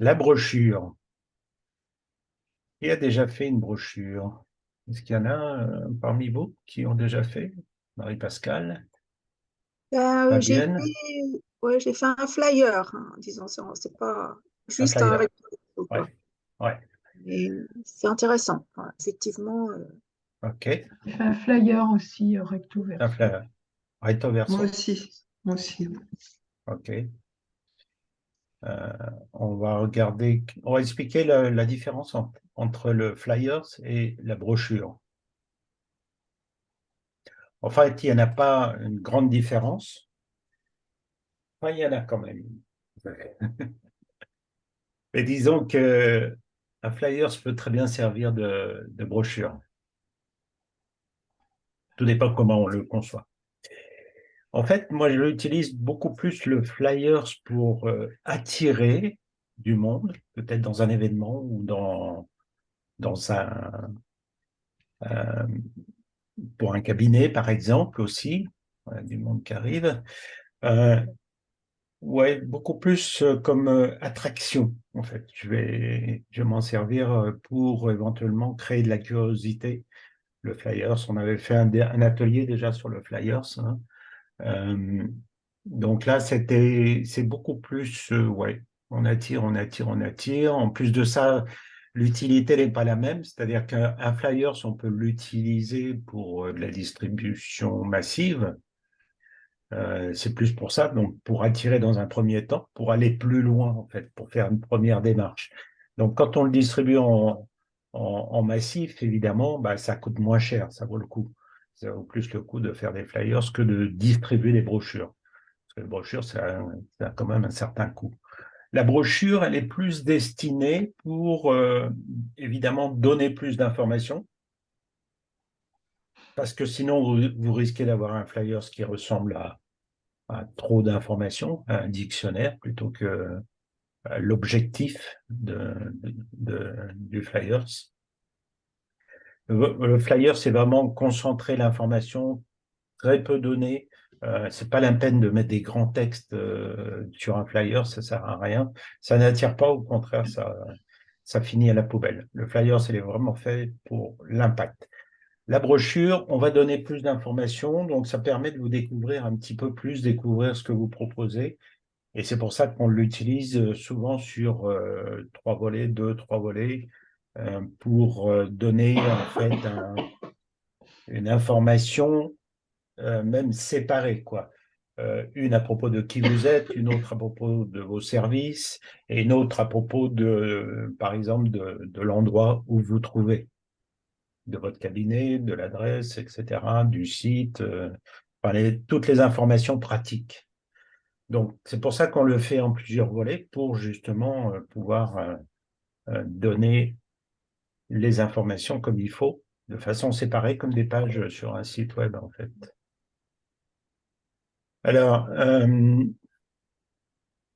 La brochure. Qui a déjà fait une brochure? Est-ce qu'il y en a parmi vous qui ont déjà fait? Marie-Pascale, J'ai Fabienne, fait, ouais, j'ai fait un flyer, hein, disons, c'est pas un juste un flyer. recto, quoi. Ouais, ouais, Mais c'est intéressant, ouais, effectivement. ok. J'ai fait un flyer aussi, recto Un verso. flyer. Recto Moi verso, aussi, moi aussi. ok. Euh, on va regarder, on va expliquer la différence entre le flyers et la brochure. En fait, il n'y en a pas une grande différence. Enfin, il y en a quand même. Mais disons que un flyers peut très bien servir de brochure. Tout dépend comment on le conçoit. En fait, moi, je utilise beaucoup plus le flyers pour attirer du monde, peut-être dans un événement ou dans euh, pour un cabinet, par exemple, aussi, du monde qui arrive. Euh, ouais, beaucoup plus comme attraction, en fait. Je vais m'en servir pour éventuellement créer de la curiosité. Le flyers, on avait fait un atelier déjà sur le flyers, hein. Euh, donc là, c'est beaucoup plus, ouais, on attire, on attire, on attire. En plus de ça, l'utilité n'est pas la même, c'est-à-dire qu'un flyers, on peut l'utiliser pour de la distribution massive. C'est plus pour ça, donc pour attirer dans un premier temps, pour aller plus loin, en fait, pour faire une première démarche. Donc quand on le distribue en massif, évidemment, bah, ça coûte moins cher, ça vaut le coup. Ça vaut plus le coup de faire des flyers que de distribuer des brochures. Parce que les brochures, ça a quand même un certain coût. La brochure, elle est plus destinée pour, évidemment, donner plus d'informations, parce que sinon, vous risquez d'avoir un flyers qui ressemble à trop d'informations, à un dictionnaire, plutôt que l'objectif du flyers. Le flyer, c'est vraiment concentrer l'information, très peu donné. C'est pas la peine de mettre des grands textes sur un flyer, ça sert à rien. Ça n'attire pas, au contraire, ça finit à la poubelle. Le flyer, c'est vraiment fait pour l'impact. La brochure, on va donner plus d'informations, donc ça permet de vous découvrir un petit peu plus, découvrir ce que vous proposez. Et c'est pour ça qu'on l'utilise souvent sur trois volets, deux, trois volets, pour donner en fait une information même séparée, quoi. Une à propos de qui vous êtes, une autre à propos de vos services, et une autre à propos de, par exemple, de l'endroit où vous trouvez, de votre cabinet, de l'adresse, etc., du site, enfin, toutes les informations pratiques. Donc, c'est pour ça qu'on le fait en plusieurs volets pour justement pouvoir donner les informations comme il faut, de façon séparée, comme des pages sur un site web, en fait. Alors,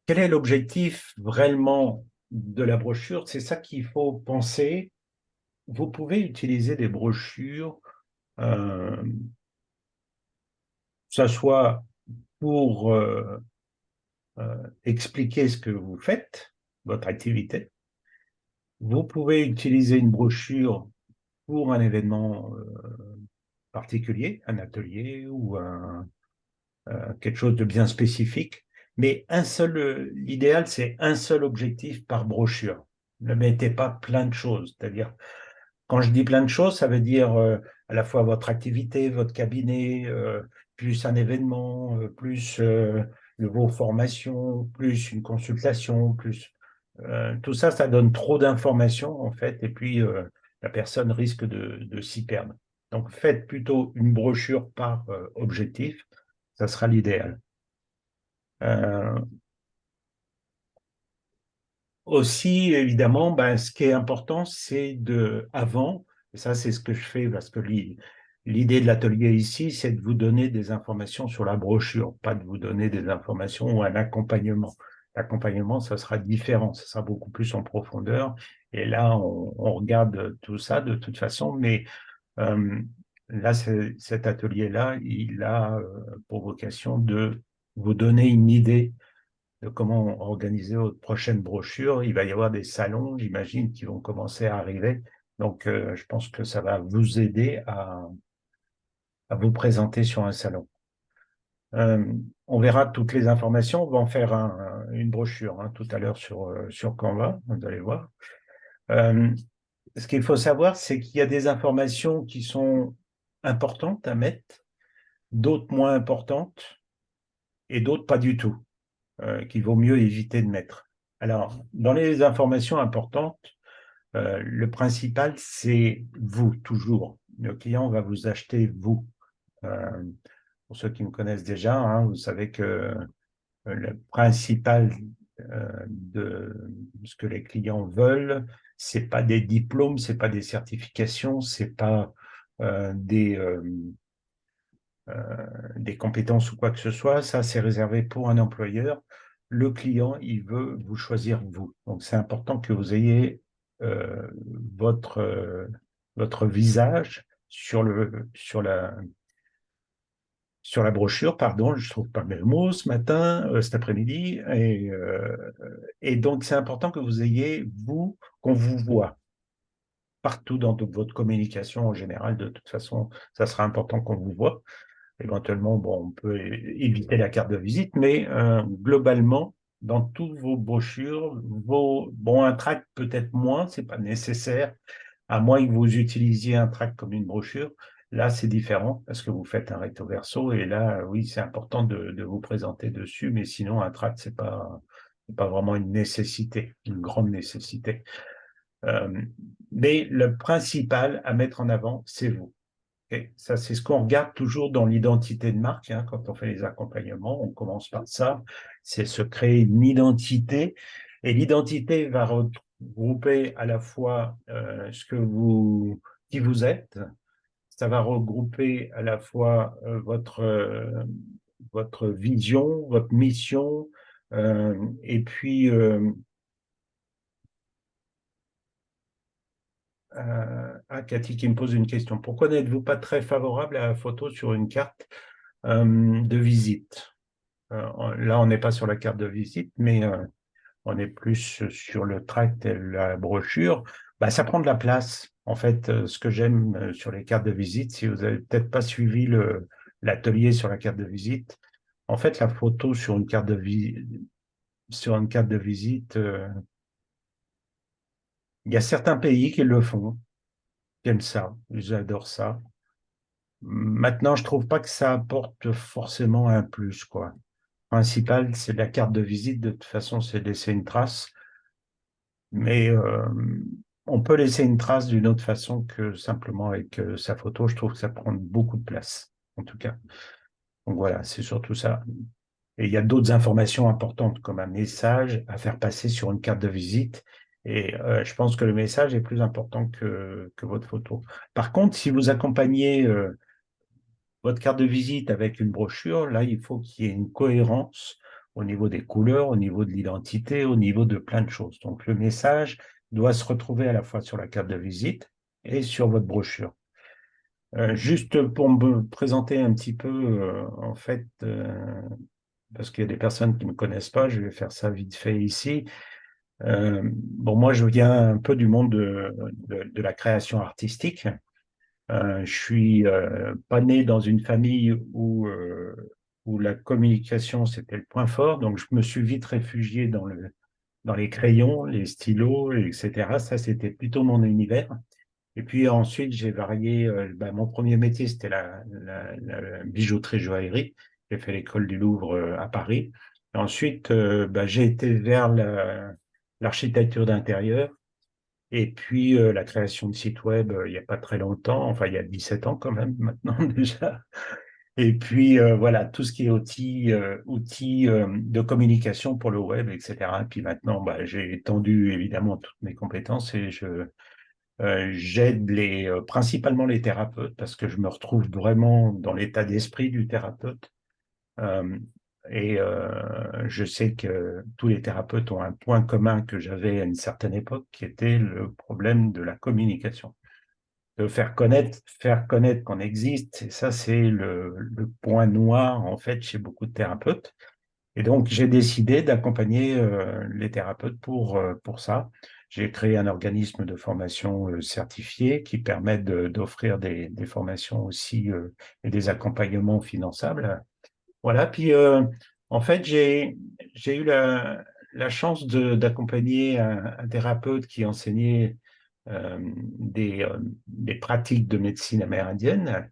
quel est l'objectif vraiment de la brochure? C'est ça qu'il faut penser. Vous pouvez utiliser des brochures, que ce soit pour expliquer ce que vous faites, votre activité. Vous pouvez utiliser une brochure pour un événement particulier, un atelier ou quelque chose de bien spécifique. Mais l'idéal, c'est un seul objectif par brochure. Ne mettez pas plein de choses. C'est-à-dire, quand je dis plein de choses, ça veut dire à la fois votre activité, votre cabinet, plus un événement, plus vos formations, plus une consultation, plus tout ça, ça donne trop d'informations en fait, et puis la personne risque de s'y perdre. Donc faites plutôt une brochure par objectif, ça sera l'idéal. Euh, Aussi, évidemment, ben, ce qui est important, c'est avant, et ça c'est ce que je fais parce que l'idée de l'atelier ici, c'est de vous donner des informations sur la brochure, pas de vous donner des informations ou un accompagnement. L'accompagnement, ça sera différent, ça sera beaucoup plus en profondeur. Et là, on regarde tout ça de toute façon, mais euh, là, cet atelier-là, il a pour vocation de vous donner une idée de comment organiser votre prochaine brochure. Il va y avoir des salons, j'imagine, qui vont commencer à arriver. Donc, je pense que ça va vous aider à vous présenter sur un salon. On verra toutes les informations. On va en faire une brochure tout à l'heure sur Canva, vous allez voir. Ce qu'il faut savoir, c'est qu'il y a des informations qui sont importantes à mettre, d'autres moins importantes et d'autres pas du tout, qu'il vaut mieux éviter de mettre. Alors, dans les informations importantes, le principal, c'est vous, toujours. Le client va vous acheter vous. Pour ceux qui me connaissent déjà, vous savez que le principal de ce que les clients veulent, c'est pas des diplômes, c'est pas des certifications, c'est pas des compétences ou quoi que ce soit. Ça, c'est réservé pour un employeur. Le client, il veut vous choisir vous. Donc, c'est important que vous ayez euh, votre, euh, votre visage sur la brochure, pardon, je ne trouve pas le mot ce matin, cet après-midi, et donc c'est important que vous ayez, vous, qu'on vous voit partout dans votre communication en général. De toute façon, ça sera important qu'on vous voit. Éventuellement, bon, on peut éviter la carte de visite, mais globalement, dans toutes vos brochures, bon, un tract peut-être moins, c'est pas nécessaire, à moins que vous utilisiez un tract comme une brochure. Là, c'est différent parce que vous faites un recto verso et là, oui, c'est important de vous présenter dessus, mais sinon, un tract, c'est pas vraiment une nécessité, une grande nécessité. Mais le principal à mettre en avant, c'est vous. Et ça, c'est ce qu'on regarde toujours dans l'identité de marque. Quand on fait les accompagnements, on commence par ça. C'est se créer une identité. Et l'identité va regrouper à la fois qui vous êtes. Ça va regrouper à la fois votre vision, votre mission. Et puis, Cathy qui me pose une question. Pourquoi n'êtes-vous pas très favorable à la photo sur une carte de visite? Là, on n'est pas sur la carte de visite, mais on est plus sur le tract et la brochure. Bah, ça prend de la place. En fait, ce que j'aime sur les cartes de visite, si vous n'avez peut-être pas suivi l'atelier sur la carte de visite, en fait, la photo sur une carte sur une carte de visite, il y a certains pays qui le font, qui aiment ça, ils adorent ça. Maintenant, je trouve pas que ça apporte forcément un plus, quoi. Le principal, c'est la carte de visite. De toute façon, c'est de laisser une trace. Mais on peut laisser une trace d'une autre façon que simplement avec sa photo. Je trouve que ça prend beaucoup de place, en tout cas. Donc voilà, c'est surtout ça. Et il y a d'autres informations importantes, comme un message à faire passer sur une carte de visite. Et je pense que le message est plus important que votre photo. Par contre, si vous accompagnez votre carte de visite avec une brochure, là, il faut qu'il y ait une cohérence au niveau des couleurs, au niveau de l'identité, au niveau de plein de choses. Donc, le message doit se retrouver à la fois sur la carte de visite et sur votre brochure. Juste pour me présenter un petit peu, en fait, parce qu'il y a des personnes qui ne me connaissent pas, je vais faire ça vite fait ici. Bon, moi, je viens un peu du monde de la création artistique. Je suis pas né dans une famille où la communication, c'était le point fort, donc je me suis vite réfugié dans les crayons, les stylos, etc. Ça, c'était plutôt mon univers. Et puis ensuite, j'ai varié. Mon premier métier, c'était la bijouterie joaillerie. J'ai fait l'école du Louvre à Paris. Et ensuite, j'ai été vers l'architecture d'intérieur. Et puis, la création de sites web, il n'y a pas très longtemps, enfin, il y a 17 ans quand même, maintenant déjà. Et puis, voilà, tout ce qui est outils de communication pour le web, etc. Et puis maintenant, j'ai étendu évidemment toutes mes compétences et j'aide principalement les thérapeutes parce que je me retrouve vraiment dans l'état d'esprit du thérapeute. Euh, je sais que tous les thérapeutes ont un point commun que j'avais à une certaine époque, qui était le problème de la communication. De faire connaître qu'on existe, et ça, c'est le point noir, en fait, chez beaucoup de thérapeutes. Et donc, j'ai décidé d'accompagner les thérapeutes pour ça. J'ai créé un organisme de formation certifié qui permet d'offrir des formations aussi et des accompagnements finançables. Voilà, puis en fait, j'ai eu la chance d'accompagner un thérapeute qui enseignait des pratiques de médecine amérindienne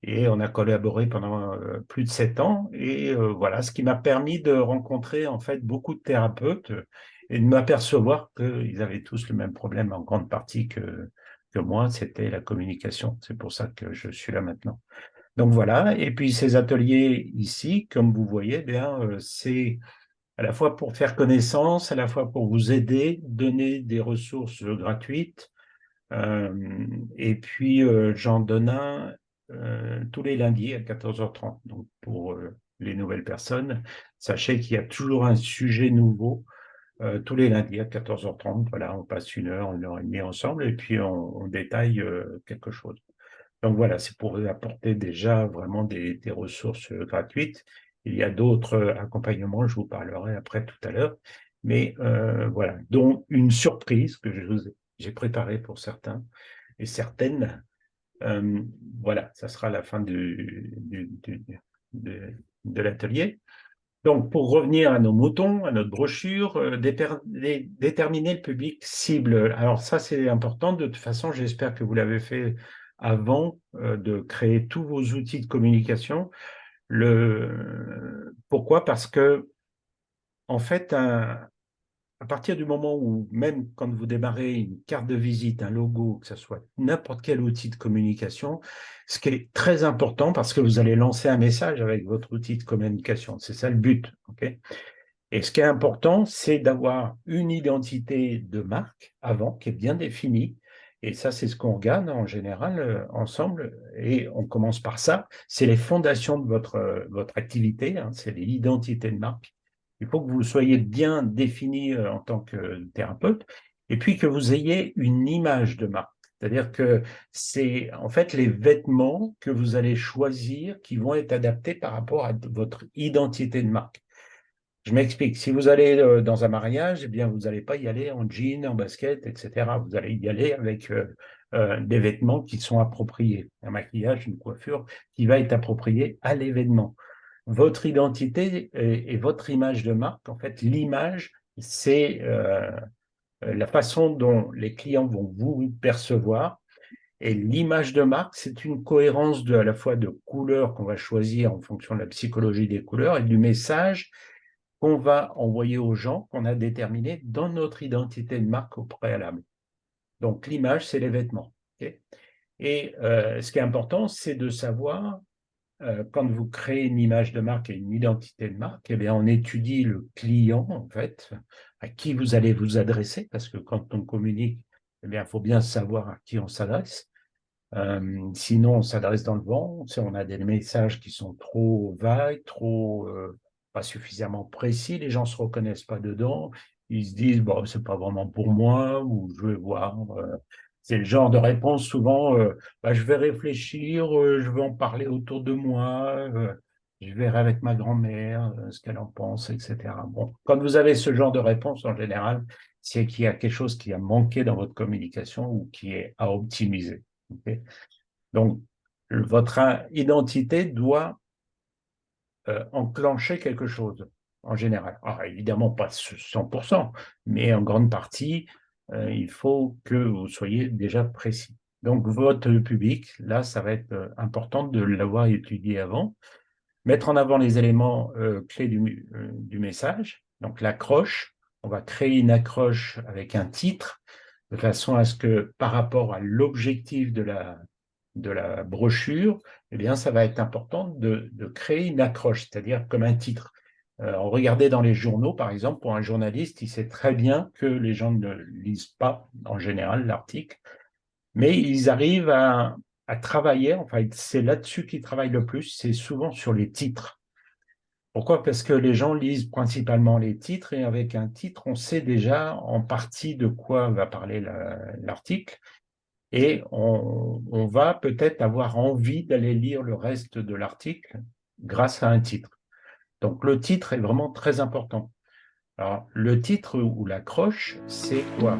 et on a collaboré pendant plus de 7 ans. Et voilà, ce qui m'a permis de rencontrer en fait beaucoup de thérapeutes et de m'apercevoir qu'ils avaient tous le même problème en grande partie que moi, c'était la communication. C'est pour ça que je suis là maintenant. Donc voilà, et puis ces ateliers ici, comme vous voyez, eh bien, c'est à la fois pour faire connaissance, à la fois pour vous aider, donner des ressources gratuites. Et puis j'en donne un tous les lundis à 14h30. Donc pour les nouvelles personnes, sachez qu'il y a toujours un sujet nouveau tous les lundis à 14h30. Voilà, on passe une heure et demie ensemble, et puis on détaille quelque chose. Donc voilà, c'est pour vous apporter déjà vraiment des ressources gratuites. Il y a d'autres accompagnements, je vous parlerai après tout à l'heure. Mais voilà, dont une surprise que j'ai préparée pour certains et certaines. Euh, voilà, ça sera la fin de l'atelier. Donc, pour revenir à nos moutons, à notre brochure, déterminer le public cible. Alors ça, c'est important. De toute façon, j'espère que vous l'avez fait avant de créer tous vos outils de communication. Pourquoi? Parce que, en fait, à partir du moment où, même quand vous démarrez une carte de visite, un logo, que ce soit n'importe quel outil de communication, ce qui est très important parce que vous allez lancer un message avec votre outil de communication. C'est ça le but. OK? Et ce qui est important, c'est d'avoir une identité de marque avant qui est bien définie. Et ça, c'est ce qu'on regarde en général ensemble. Et on commence par ça. C'est les fondations de votre activité, hein, c'est l'identité de marque. Il faut que vous soyez bien défini en tant que thérapeute et puis que vous ayez une image de marque. C'est-à-dire que c'est en fait les vêtements que vous allez choisir qui vont être adaptés par rapport à votre identité de marque. Je m'explique. Si vous allez dans un mariage, eh bien, vous n'allez pas y aller en jean, en basket, etc. Vous allez y aller avec des vêtements qui sont appropriés, un maquillage, une coiffure qui va être approprié à l'événement. Votre identité et votre image de marque, en fait, l'image, c'est la façon dont les clients vont vous percevoir. Et l'image de marque, c'est une cohérence à la fois de couleurs qu'on va choisir en fonction de la psychologie des couleurs et du message qu'on va envoyer aux gens qu'on a déterminés dans notre identité de marque au préalable. Donc, l'image, c'est les vêtements. Okay. Et ce qui est important, c'est de savoir, quand vous créez une image de marque et une identité de marque, eh bien, on étudie le client, en fait, à qui vous allez vous adresser, parce que quand on communique, eh bien, il faut bien savoir à qui on s'adresse. Sinon, on s'adresse dans le vent. On a des messages qui sont trop vagues, trop pas suffisamment précis. Les gens ne se reconnaissent pas dedans. Ils se disent, bon, c'est pas vraiment pour moi, ou je vais voir. C'est le genre de réponse souvent, bah, je vais réfléchir, je vais en parler autour de moi, je verrai avec ma grand-mère ce qu'elle en pense, etc. Bon, quand vous avez ce genre de réponse, en général, c'est qu'il y a quelque chose qui a manqué dans votre communication ou qui est à optimiser. Okay. Donc, votre identité doit enclencher quelque chose, en général. Alors, évidemment, pas 100%, mais en grande partie, il faut que vous soyez déjà précis. Donc, votre public, là, ça va être important de l'avoir étudié avant. Mettre en avant les éléments clés du message, donc l'accroche. On va créer une accroche avec un titre, de façon à ce que, par rapport à l'objectif de la brochure, eh bien, ça va être important de créer une accroche, c'est-à-dire comme un titre. On regardait dans les journaux, par exemple, pour un journaliste, il sait très bien que les gens ne lisent pas, en général, l'article, mais ils arrivent à travailler, enfin, c'est là-dessus qu'ils travaillent le plus, c'est souvent sur les titres. Pourquoi? Parce que les gens lisent principalement les titres et avec un titre, on sait déjà en partie de quoi va parler l'article et on va peut-être avoir envie d'aller lire le reste de l'article grâce à un titre. Donc, le titre est vraiment très important. Alors, le titre ou l'accroche, c'est quoi?